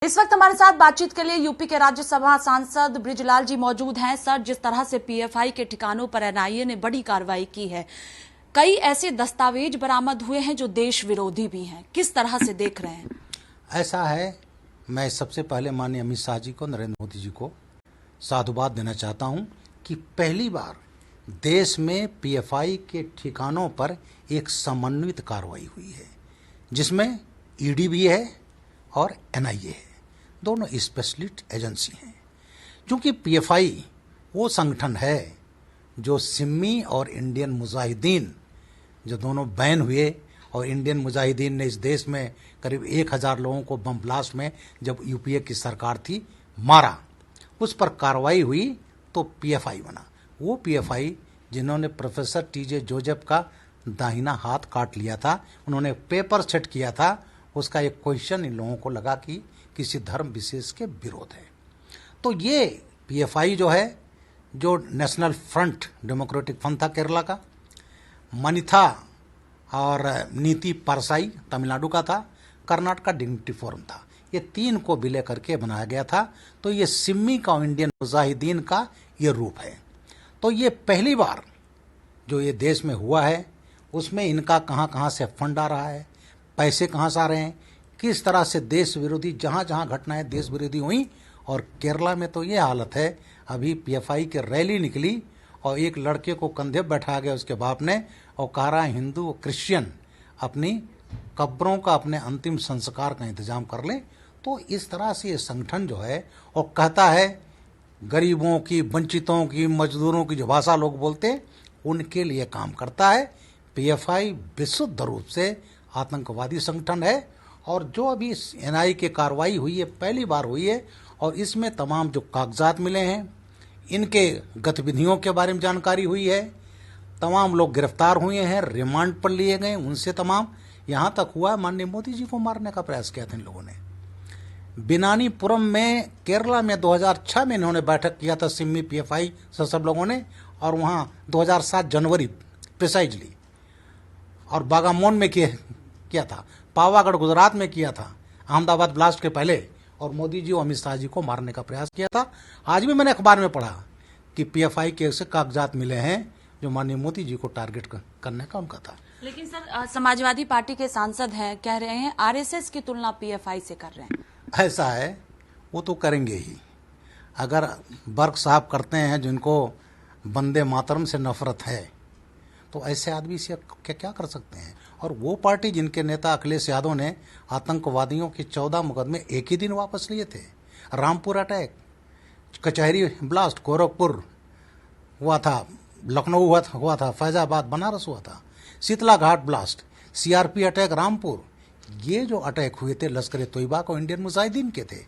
इस वक्त हमारे साथ बातचीत के लिए यूपी के राज्यसभा सांसद बृजलाल जी मौजूद हैं। सर, जिस तरह से पीएफआई के ठिकानों पर एनआईए ने बड़ी कार्रवाई की है, कई ऐसे दस्तावेज बरामद हुए हैं जो देश विरोधी भी हैं, किस तरह से देख रहे हैं? ऐसा है, मैं सबसे पहले माननीय अमित शाह जी को, नरेंद्र मोदी जी को साधुवाद देना चाहता हूं कि पहली बार देश में पीएफआई के ठिकानों पर एक समन्वित कार्रवाई हुई है, जिसमें ईडी भी है और एनआईए है, दोनों स्पेशलिस्ट एजेंसी हैं। क्योंकि पीएफआई वो संगठन है जो सिमी और इंडियन मुजाहिदीन, जो दोनों बैन हुए, और इंडियन मुजाहिदीन ने इस देश में करीब 1000 लोगों को बम ब्लास्ट में, जब यूपीए की सरकार थी, मारा, उस पर कार्रवाई हुई तो पीएफआई बना। वो पीएफआई जिन्होंने प्रोफेसर टीजे जोसेफ का दाहिना हाथ काट लिया था, उन्होंने पेपर सेट किया था, उसका एक क्वेश्चन इन लोगों को लगा कि किसी धर्म विशेष के विरोध है। तो ये पीएफआई जो है, जो नेशनल फ्रंट डेमोक्रेटिक फ्रंट था केरला का, मनिथा और नीति परसाई तमिलनाडु का था, कर्नाटक का डिग्निटी फोरम था, ये तीन को विलय करके बनाया गया था। तो ये सिमी का इंडियन मुजाहिदीन का ये रूप है। तो ये पहली बार जो ये देश में हुआ है, उसमें इनका कहाँ से फंड आ रहा है, पैसे कहाँ से आ रहे हैं, किस तरह से देश विरोधी, जहाँ जहाँ घटनाएं देश विरोधी हुई। और केरला में तो ये हालत है, अभी पीएफआई की रैली निकली और एक लड़के को कंधे बैठाया गया उसके बाप ने, और कह रहा है हिंदू और क्रिश्चियन अपनी कब्रों का, अपने अंतिम संस्कार का इंतजाम कर लें। तो इस तरह से ये संगठन जो है, और कहता है गरीबों की, वंचितों की, मजदूरों की जो भाषा लोग बोलते, उनके लिए काम करता है। पीएफआई विशुद्ध रूप से आतंकवादी संगठन है। और जो अभी एनआईए की कार्रवाई हुई है, पहली बार हुई है, और इसमें तमाम जो कागजात मिले हैं, इनके गतिविधियों के बारे में जानकारी हुई है, तमाम लोग गिरफ्तार हुए हैं, रिमांड पर लिए गए, उनसे तमाम यहाँ तक हुआ माननीय मोदी जी को मारने का प्रयास किया था इन लोगों ने। बिनानीपुरम में केरला में 2006 में इन्होंने बैठक किया था सिमी पीएफआई से सब लोगों ने, और वहाँ 2007 जनवरी प्रिसाइजली, और बागामोन में किया था, पावागढ़ गुजरात में किया था, अहमदाबाद ब्लास्ट के पहले, और मोदी जी और अमित शाह जी को मारने का प्रयास किया था। आज भी मैंने अखबार में पढ़ा कि पीएफआई के ऐसे कागजात मिले हैं जो माननीय मोदी जी को टारगेट करने का उनका था। लेकिन सर, समाजवादी पार्टी के सांसद हैं, कह रहे हैं आरएसएस की तुलना पीएफआई से कर रहे हैं। ऐसा है, वो तो करेंगे ही। अगर बर्क साहब करते हैं जिनको वंदे मातरम से नफरत है, तो ऐसे आदमी से क्या कर सकते हैं। और वो पार्टी जिनके नेता अखिलेश यादव ने आतंकवादियों के 14 मुकदमे एक ही दिन वापस लिए थे, रामपुर अटैक, कचहरी ब्लास्ट, गोरखपुर हुआ था, लखनऊ हुआ था, फैजाबाद, बनारस हुआ था, शीतला घाट ब्लास्ट, सीआरपी अटैक रामपुर, ये जो अटैक हुए थे लश्कर तोयबा को इंडियन मुजाहिदीन के थे।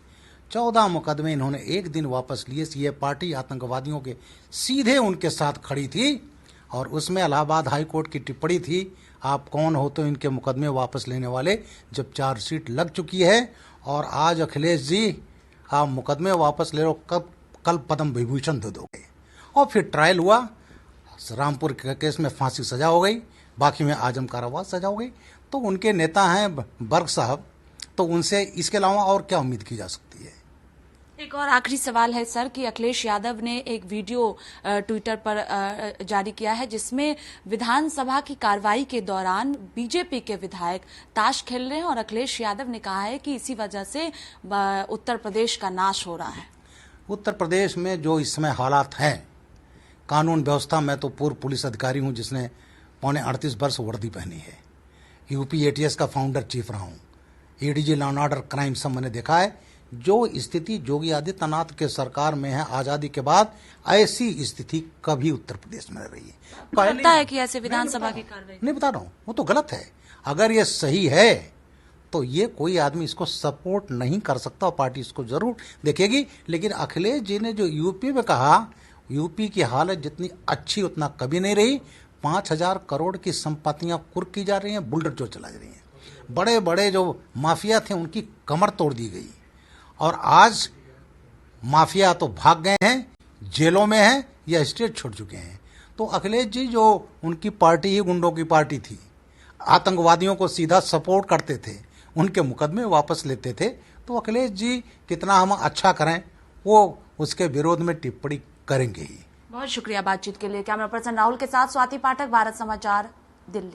14 मुकदमे इन्होंने एक दिन वापस लिए। ये पार्टी आतंकवादियों के सीधे उनके साथ खड़ी थी, और उसमें इलाहाबाद हाई कोर्ट की टिप्पणी थी, आप कौन हो तो इनके मुकदमे वापस लेने वाले। जब चार्जशीट लग चुकी है, और आज अखिलेश जी आप मुकदमे वापस ले लो, कल पद्म विभूषण दे दोगे। और फिर ट्रायल हुआ, रामपुर के केस में फांसी सजा हो गई, बाकी में आजम कारावास सजा हो गई। तो उनके नेता हैं बर्क साहब, तो उनसे इसके अलावा और क्या उम्मीद की जा सकती है। एक और आखिरी सवाल है सर, कि अखिलेश यादव ने एक वीडियो ट्विटर पर जारी किया है, जिसमें विधानसभा की कार्रवाई के दौरान बीजेपी के विधायक ताश खेल रहे हैं, और अखिलेश यादव ने कहा है कि इसी वजह से उत्तर प्रदेश का नाश हो रहा है। उत्तर प्रदेश में जो इस समय हालात हैं, कानून व्यवस्था, मैं तो पूर्व पुलिस अधिकारी हूं जिसने पौने 38 वर्ष वर्दी पहनी है, यूपी एटीएस का फाउंडर चीफ रहा हूं, ADG law and order crime सब मैंने देखा है। जो स्थिति योगी आदित्यनाथ के सरकार में है आजादी के बाद, ऐसी स्थिति कभी उत्तर प्रदेश में रही है। लगता है कि ऐसे विधानसभा की कार्रवाई, नहीं बता रहा हूं, वो तो गलत है। अगर ये सही है तो ये कोई आदमी इसको सपोर्ट नहीं कर सकता, और पार्टी इसको जरूर देखेगी। लेकिन अखिलेश जी ने जो यूपी में कहा, यूपी की हालत जितनी अच्छी उतना कभी नहीं रही। 5000 करोड़ की संपत्तियां कुर्क की जा रही हैं, बुलडोजर चला रही हैं, बड़े बड़े जो माफिया थे उनकी कमर तोड़ दी गई, और आज माफिया तो भाग गए हैं, जेलों में हैं या स्टेट छोड़ चुके हैं। तो अखिलेश जी, जो उनकी पार्टी ही गुंडों की पार्टी थी, आतंकवादियों को सीधा सपोर्ट करते थे, उनके मुकदमे वापस लेते थे, तो अखिलेश जी कितना हम अच्छा करें वो उसके विरोध में टिप्पणी करेंगे ही। बहुत शुक्रिया बातचीत के लिए। कैमरा पर्सन राहुल के साथ स्वाति पाठक, भारत समाचार, दिल्ली।